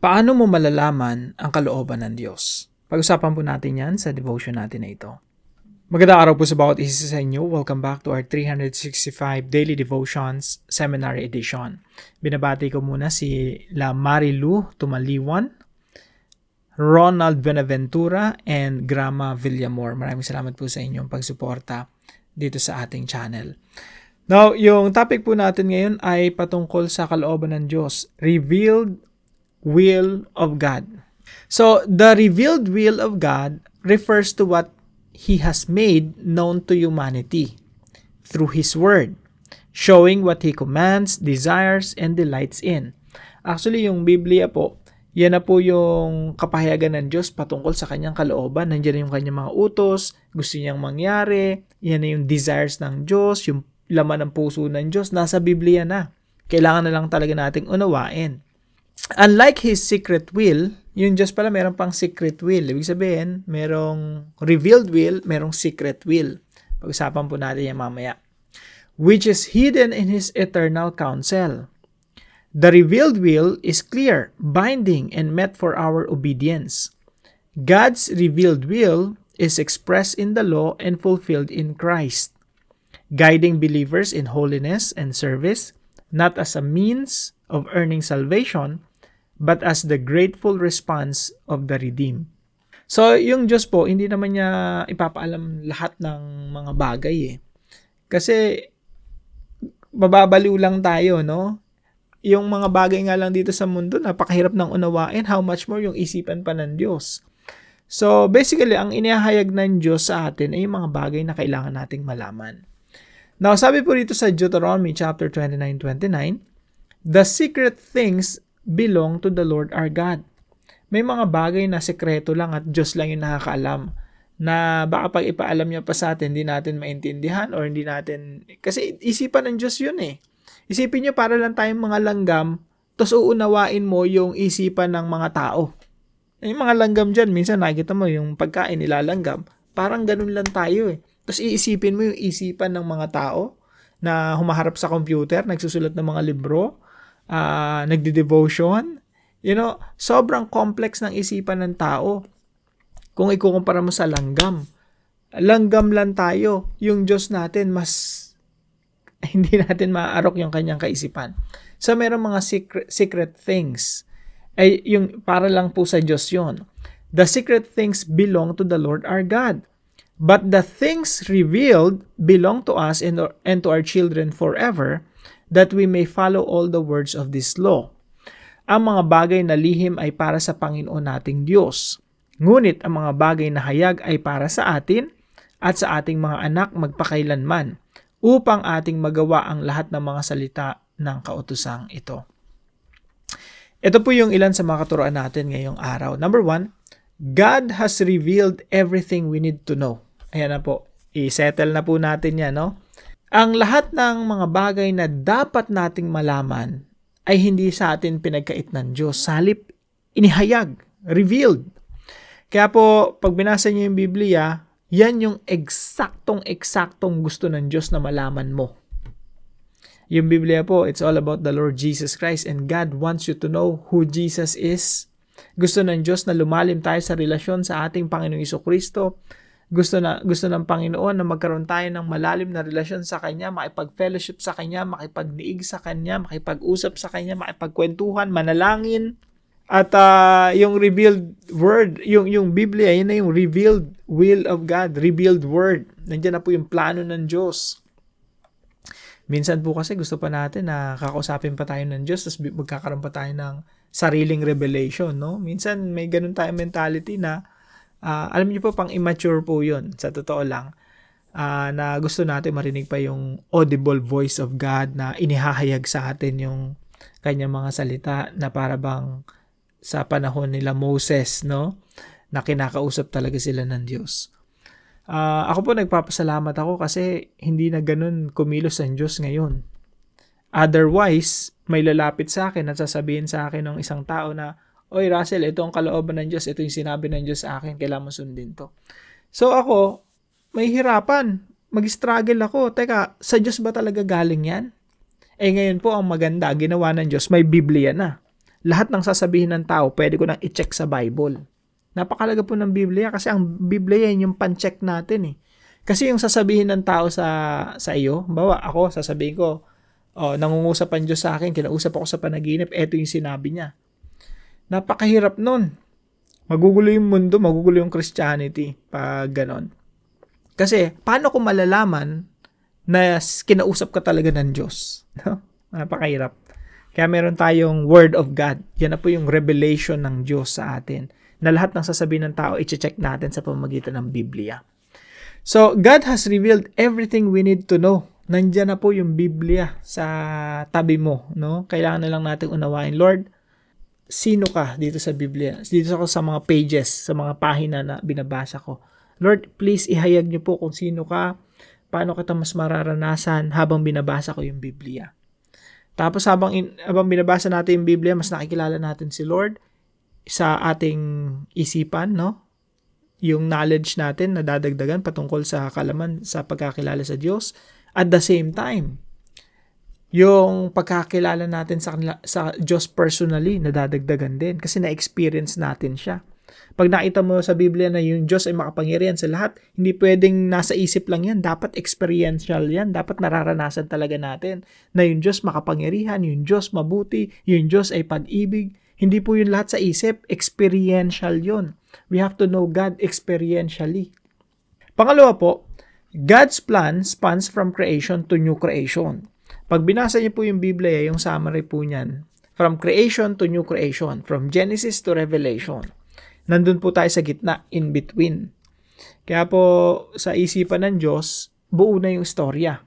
Paano mo malalaman ang kalooban ng Diyos? Pag-usapan po natin yan sa devotion natin na ito. Magandang araw po sa bawat isa sa inyo. Welcome back to our 365 Daily Devotions Seminary Edition. Binabati ko muna si La Marilu Tumaliwan, Ronald Benaventura, and Grama Villamor. Maraming salamat po sa inyong pagsuporta dito sa ating channel. Now, yung topic po natin ngayon ay patungkol sa kalooban ng Diyos. Revealed will of God. So, the revealed will of God refers to what He has made known to humanity through His Word, showing what He commands, desires, and delights in. Actually, yung Biblia po, yan na po yung kapahayagan ng Diyos patungkol sa kanyang kalooban. Nandiyan yung kanyang mga utos, gusto niyang mangyari, yan na yung desires ng Diyos, yung laman ng puso ng Diyos, nasa Biblia na. Kailangan na lang talaga nating unawain. Unlike His secret will, yung Diyos pala meron pang secret will. Ibig sabihin, merong revealed will, merong secret will. Pag-usapan po natin yan mamaya. Which is hidden in His eternal counsel. The revealed will is clear, binding, and meant for our obedience. God's revealed will is expressed in the law and fulfilled in Christ, guiding believers in holiness and service, not as a means of earning salvation, but as the grateful response of the redeemed. So, yung Diyos po, hindi naman niya ipapaalam lahat ng mga bagay eh. Kasi, bababaliw lang tayo, no? Yung mga bagay nga lang dito sa mundo, napakahirap ng unawain, how much more yung isipan pa ng Diyos. So, basically, ang inihahayag ng Diyos sa atin ay yung mga bagay na kailangan nating malaman. Now, sabi po dito sa Deuteronomy chapter 29:29, the secret things belong to the Lord our God. May mga bagay na sekreto lang at Diyos lang yung nakakaalam, na baka pag ipaalam niya pa sa atin, hindi natin maintindihan or hindi natin, kasi isipan ng Diyos yun eh. Isipin niyo para lang tayong mga langgam, tapos uunawain mo yung isipan ng mga tao. Yung mga langgam dyan, minsan nakikita mo yung pagkain nila langgam, parang ganun lang tayo eh. Tapos iisipin mo yung isipan ng mga tao na humaharap sa computer, nagsusulat ng mga libro, nagdi-devotion. You know, sobrang complex ng isipan ng tao. Kung ikukumpara mo sa langgam, langgam lang tayo. Yung Diyos natin, mas hindi natin maaarok yung kanyang kaisipan. So, meron mga secret things. Ay, yung para lang po sa Diyos yun. The secret things belong to the Lord our God. But the things revealed belong to us and to our children forever, that we may follow all the words of this law. Ang mga bagay na lihim ay para sa Panginoon nating Diyos. Ngunit ang mga bagay na hayag ay para sa atin at sa ating mga anak magpakailanman, upang ating magawa ang lahat ng mga salita ng kautusang ito. Ito po yung ilan sa mga katuruan natin ngayong araw. Number 1, God has revealed everything we need to know. Ayan na po. I-settle na po natin yan, no? Ang lahat ng mga bagay na dapat nating malaman ay hindi sa atin pinagkait ng Diyos. Sa halip, inihayag, revealed. Kaya po, pag binasa niyo yung Biblia, yan yung eksaktong gusto ng Diyos na malaman mo. Yung Biblia po, it's all about the Lord Jesus Christ, and God wants you to know who Jesus is. Gusto ng Diyos na lumalim tayo sa relasyon sa ating Panginoong Jesucristo. Gusto ng Panginoon na magkaroon tayo ng malalim na relasyon sa Kanya, makipag-fellowship sa Kanya, makipagdiig sa Kanya, makipag-usap sa Kanya, makipagkwentuhan, manalangin. At yung revealed word, yung Biblia, yun na yung revealed will of God, revealed word. Nandiyan na po yung plano ng Diyos. Minsan po kasi gusto pa natin na kakausapin pa tayo ng Diyos, tapos magkakaroon pa tayo ng sariling revelation, no? Minsan may ganun tayong mentality na alam niyo po, pang immature po yun, sa totoo lang, na gusto natin marinig pa yung audible voice of God na inihahayag sa atin yung kanyang mga salita na para bang sa panahon nila Moses, no? Na kinakausap talaga sila ng Diyos. Ako po nagpapasalamat ako kasi hindi na ganun kumilos ang Diyos ngayon. Otherwise, may lalapit sa akin at sasabihin sa akin ng isang tao na, oy Russell, ito ang kalooban ng Diyos, ito yung sinabi ng Diyos sa akin, kailangan mo sundin to. So ako, may hirapan, mag-struggle ako. Teka, sa Diyos ba talaga galing yan? Eh ngayon po, ang maganda, ginawa ng Diyos, may Biblia na. lahat ng sasabihin ng tao, pwede ko nang i-check sa Bible. Napakalaga po ng Biblia kasi ang Biblia yan yung pan-check natin eh. Kasi yung sasabihin ng tao sa iyo, bawa ako, sasabihin ko, nangungusap ang Diyos sa akin, kinausap ako sa panaginip, eto yung sinabi niya. Napakahirap nun. Magugulo yung mundo, magugulo yung Christianity pag ganon. Kasi, paano ko malalaman na kinausap ka talaga ng Diyos? No? Napakahirap. Kaya meron tayong Word of God. Yan na po yung revelation ng Diyos sa atin. Na lahat ng sasabihin ng tao, i-check natin sa pamamagitan ng Biblia. So, God has revealed everything we need to know. Nandiyan na po yung Biblia sa tabi mo. No? Kailangan na lang natin unawain, Lord, sino ka dito sa Biblia? Dito ako sa mga pages, sa mga pahina na binabasa ko. Lord, please ihayag niyo po kung sino ka, paano kita mas mararanasan habang binabasa ko yung Biblia. Tapos habang binabasa natin yung Biblia, mas nakikilala natin si Lord sa ating isipan, no? Yung knowledge natin na dadagdagan patungkol sa kalaman sa pagkakilala sa Diyos. At the same time, yung pagkakilala natin sa Diyos personally, nadadagdagan din kasi na-experience natin siya. Pag nakita mo sa Biblia na yung Diyos ay makapangyarihan sa lahat, hindi pwedeng nasa isip lang yan. Dapat experiential yan. Dapat nararanasan talaga natin na yung Diyos makapangyarihan, yung Diyos mabuti, yung Diyos ay pag-ibig. Hindi po yun lahat sa isip. Experiential yun. We have to know God experientially. Pangalawa po, God's plan spans from creation to new creation. Pag binasa niyo po yung Biblia, yung summary po niyan, from creation to new creation, from Genesis to Revelation. Nandun po tayo sa gitna, in between. Kaya po, sa isipan ng Diyos, buo na yung istorya.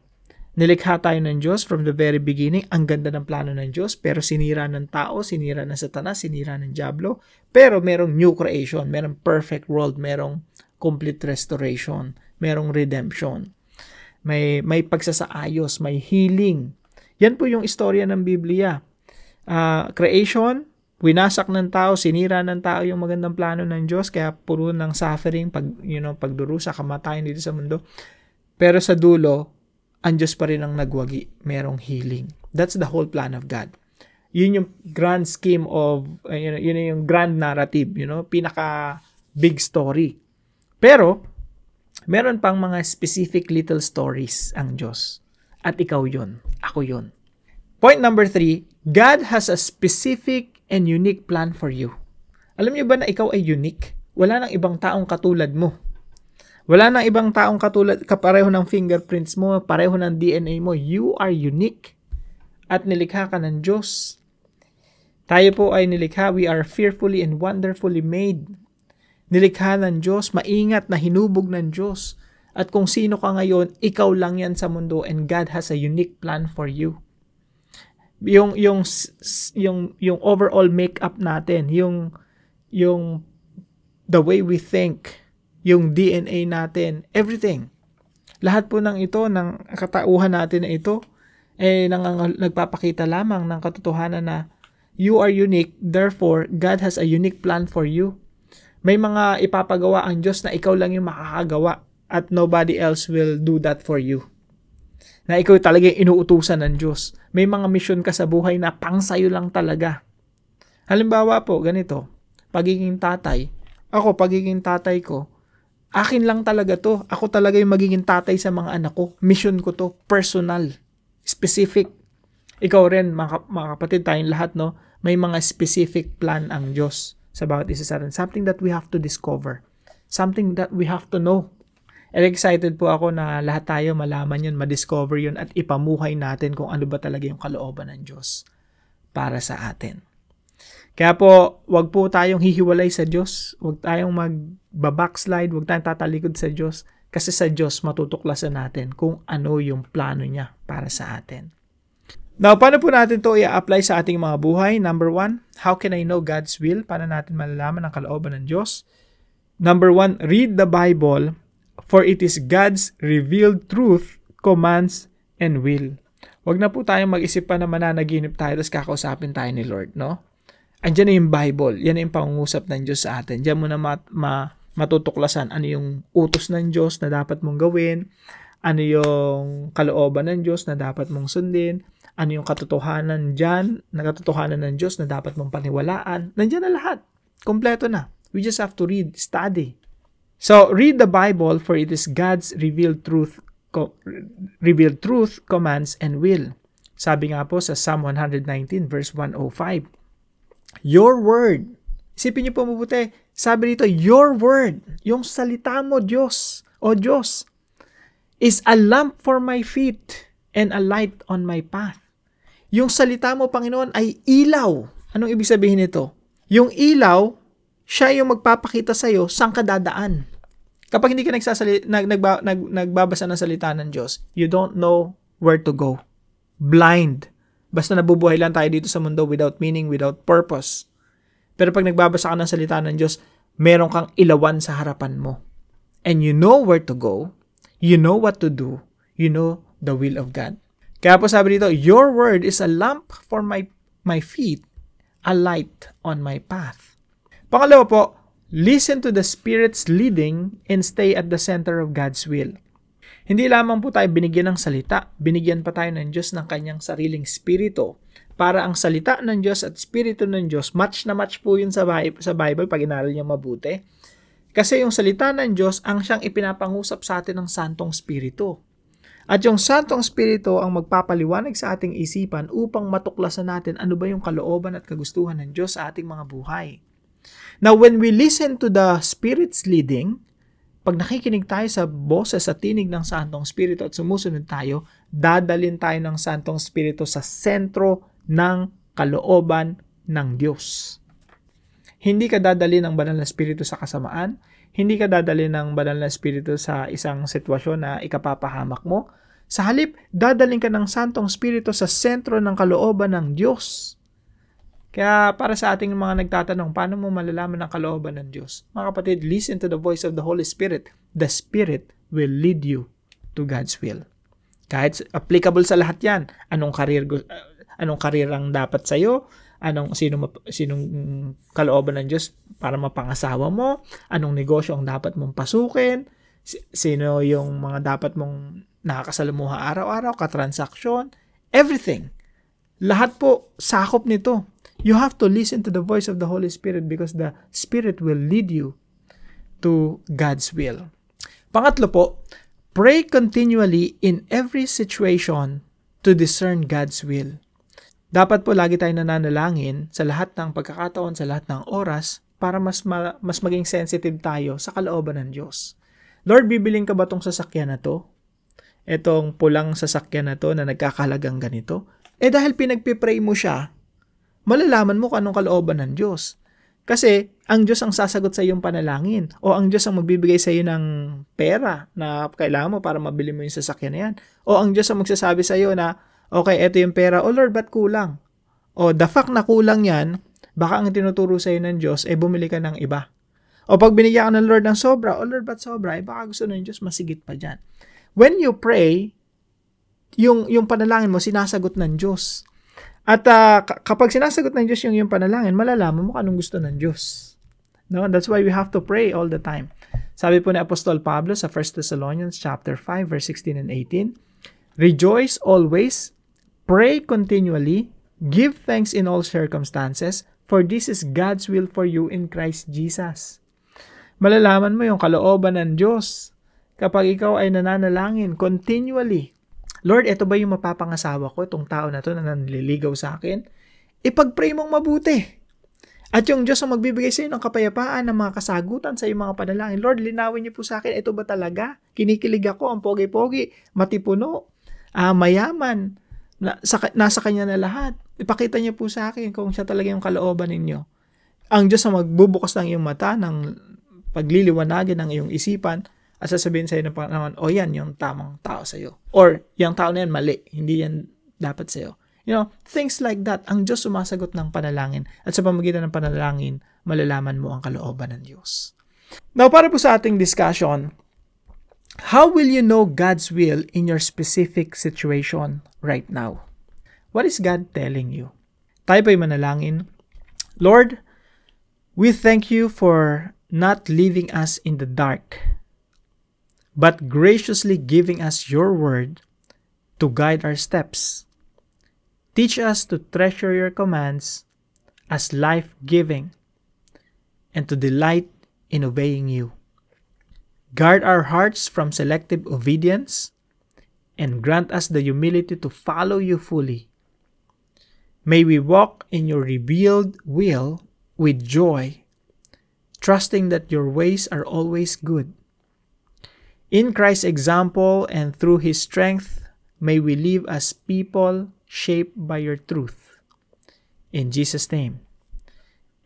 Nilikha tayo ng Diyos from the very beginning. Ang ganda ng plano ng Diyos, pero sinira ng tao, sinira ng Satanas, sinira ng Diablo. Pero merong new creation, merong perfect world, merong complete restoration, merong redemption. May pagsasaayos, may healing. Yan po yung istorya ng Biblia. Creation, winasak ng tao, sinira ng tao yung magandang plano ng Diyos, kaya puro ng suffering, pagdurusa, kamatayan dito sa mundo. Pero sa dulo, ang Diyos pa rin ang nagwagi, merong healing. That's the whole plan of God. Yun yung grand scheme of, yun yung grand narrative, pinaka big story. Pero, meron pang mga specific little stories ang Diyos. At ikaw yun. Ako yun. Point number 3, God has a specific and unique plan for you. Alam niyo ba na ikaw ay unique? Wala nang ibang taong katulad mo. Wala nang ibang taong katulad, kapareho ng fingerprints mo, pareho ng DNA mo. You are unique. At nilikha ka ng Diyos. Tayo po ay nilikha. We are fearfully and wonderfully made. Nilikha ng Diyos, maingat na hinubog ng Diyos. At kung sino ka ngayon, ikaw lang yan sa mundo and God has a unique plan for you. Yung overall makeup natin, yung the way we think, yung DNA natin, everything. Lahat po ng ito, ng katauhan natin na ito, nagpapakita lamang ng katotohanan na you are unique, therefore, God has a unique plan for you. May mga ipapagawa ang Diyos na ikaw lang yung makakagawa at nobody else will do that for you. Na ikaw talaga yung inuutusan ng Diyos. May mga mission ka sa buhay na pang sayo lang talaga. Halimbawa po, ganito, pagiging tatay. Ako, pagiging tatay ko, akin lang talaga to. Ako talaga yung magiging tatay sa mga anak ko. Mission ko to, personal, specific. Ikaw rin, mga kapatid, tayong lahat, no? May mga specific plan ang Diyos sa bawat isa sa atin. Something that we have to discover. Something that we have to know. And excited po ako na lahat tayo malaman yun, madiscover yun, at ipamuhay natin kung ano ba talaga yung kalooban ng Diyos para sa atin. Kaya po, wag po tayong hihiwalay sa Diyos. Wag tayong mag-backslide, wag tayong tatalikod sa Diyos. Kasi sa Diyos, matutuklasan natin kung ano yung plano niya para sa atin. Now, paano po natin to i-apply sa ating mga buhay? Number 1, how can I know God's will? Paano natin malalaman ang kalooban ng Diyos? Number 1, read the Bible, for it is God's revealed truth, commands, and will. Wag na po tayong mag-isip pa na mananaginip tayo tapos kakausapin tayo ni Lord, no? Andiyan na yung Bible. Yan yung pangungusap ng Diyos sa atin. Diyan mo na matutuklasan ano yung utos ng Diyos na dapat mong gawin. ano yung kalooban ng Diyos na dapat mong sundin, ano yung katotohanan dyan, na katotohanan ng Diyos na dapat mong paniwalaan. Nandiyan na lahat. Kompleto na. We just have to read, study. So, read the Bible, for it is God's revealed truth, commands, and will. Sabi nga po sa Psalm 119 verse 105, your word. Isipin niyo po mabuti. Sabi dito, your word, yung salita mo, Diyos, o Diyos, is a lamp for my feet and a light on my path. Yung salita mo, Panginoon, ay ilaw. Anong ibig sabihin nito? Yung ilaw, siya yung magpapakita sa'yo saan ka dadaan. Kapag hindi ka nagbabasa ng salita ng Diyos, you don't know where to go. Blind. Basta nabubuhay lang tayo dito sa mundo without meaning, without purpose. Pero pag nagbabasa ka ng salita ng Diyos, meron kang ilawan sa harapan mo. And you know where to go. You know what to do. You know the will of God. Kaya po sabi dito, your word is a lamp for my feet, a light on my path. Pangalawa po, listen to the Spirit's leading and stay at the center of God's will. Hindi lamang po tayo binigyan ng salita, binigyan pa tayo ng Diyos ng kanyang sariling spirito. Para ang salita ng Diyos at spirito ng Diyos, match na match po yun sa Bible pag inaral niyo mabuti. Kasi yung salita ng Diyos ang siyang ipinapangusap sa atin ng Santong Spirito. At yung Santong Spirito ang magpapaliwanag sa ating isipan upang matuklasan natin ano ba yung kalooban at kagustuhan ng Diyos sa ating mga buhay. Now, when we listen to the Spirit's leading, pag nakikinig tayo sa boses at tinig ng Santong Spirito at sumusunod tayo, dadalhin tayo ng Santong Spirito sa sentro ng kalooban ng Diyos. Hindi ka dadali ng banal na spirito sa kasamaan. Hindi ka dadali ng banal na spirito sa isang sitwasyon na ikapapahamak mo. Sa halip, dadaling ka ng Santong Spirito sa sentro ng kalooban ng Diyos. Kaya para sa ating mga nagtatanong, paano mo malalaman ang kalooban ng Diyos? Mga kapatid, listen to the voice of the Holy Spirit. The Spirit will lead you to God's will. Kahit applicable sa lahat yan. Anong career ang dapat sa'yo? Sinong kalooban ng Diyos para mapangasawa mo? Anong negosyo ang dapat mong pasukin? Sino yung mga dapat mong nakakasalamuha araw-araw, katransaksyon? Everything. Lahat po sakop nito. You have to listen to the voice of the Holy Spirit because the Spirit will lead you to God's will. Pangatlo po, pray continually in every situation to discern God's will. Dapat po lagi tayong nananalangin sa lahat ng pagkakataon, sa lahat ng oras, para mas maging sensitive tayo sa kalooban ng Diyos. Lord, bibiling ka ba itong sasakyan na to? Itong pulang sasakyan na to na nagkakahalagang ganito? Dahil pinagpipray mo siya, malalaman mo kung anong kalooban ng Diyos. Kasi ang Diyos ang sasagot sa iyong panalangin o ang Diyos ang magbibigay sa iyo ng pera na kailangan mo para mabili mo yung sasakyan na yan. O ang Diyos ang magsasabi sa iyo na, okay, eto yung pera. O Lord, ba't kulang? O the fact na kulang yan, baka ang tinuturo sa iyo ng Diyos, bumili ka ng iba. O pag binigyan ka ng Lord ng sobra, o Lord, ba't sobra? Baka gusto ng Diyos masigit pa dyan. When you pray, yung panalangin mo, sinasagot ng Diyos. At kapag sinasagot ng Diyos yung panalangin, malalaman mo kung anong gusto ng Diyos. No? That's why we have to pray all the time. Sabi po ni Apostol Pablo sa 1 Thessalonians chapter 5, verse 16 and 18, rejoice always, pray continually, give thanks in all circumstances, for this is God's will for you in Christ Jesus. Malalaman mo yung kalooban ng Diyos kapag ikaw ay nananalangin continually. Lord, ito ba yung mapapangasawa ko, itong tao na to na nanliligaw sa akin? Ipag-pray mong mabuti. At yung Diyos ang magbibigay sa iyo ng kapayapaan, ng mga kasagutan sa iyong mga panalangin. Lord, linawin niyo po sa akin, ito ba talaga? Kinikilig ako, ang pogi-pogi, matipuno, mayaman, nasa kanya na lahat. Ipakita niyo po sa akin kung siya talaga yung kalooban ninyo. Ang Diyos ang magbubukas ng iyong mata, ng pagliliwanagin ng iyong isipan, at sasabihin sa iyo ng Panginoon, yan yung tamang tao sa iyo. Or, yung tao na yan mali, hindi yan dapat sa iyo. Things like that. Ang Diyos sumasagot ng panalangin. At sa pamamagitan ng panalangin, malalaman mo ang kalooban ng Diyos. Now, para po sa ating discussion, how will you know God's will in your specific situation right now? What is God telling you? Tayo po'y manalangin. Lord, we thank you for not leaving us in the dark. but graciously giving us your word to guide our steps. Teach us to treasure your commands as life-giving and to delight in obeying you. Guard our hearts from selective obedience and grant us the humility to follow you fully. May we walk in your revealed will with joy, trusting that your ways are always good. In Christ's example and through His strength, may we live as people shaped by your truth. In Jesus' name,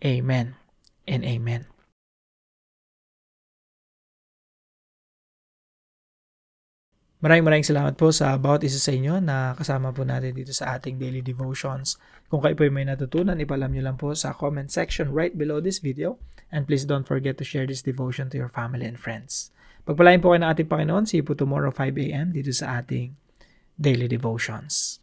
amen and amen. Maraming salamat po sa bawat isa sa inyo na kasama po natin dito sa ating daily devotions. Kung kayo po may natutunan, ipalam nyo lang po sa comment section right below this video. And please don't forget to share this devotion to your family and friends. Pagpalain po kayo ng ating Panginoon. See you po tomorrow 5 a.m. dito sa ating daily devotions.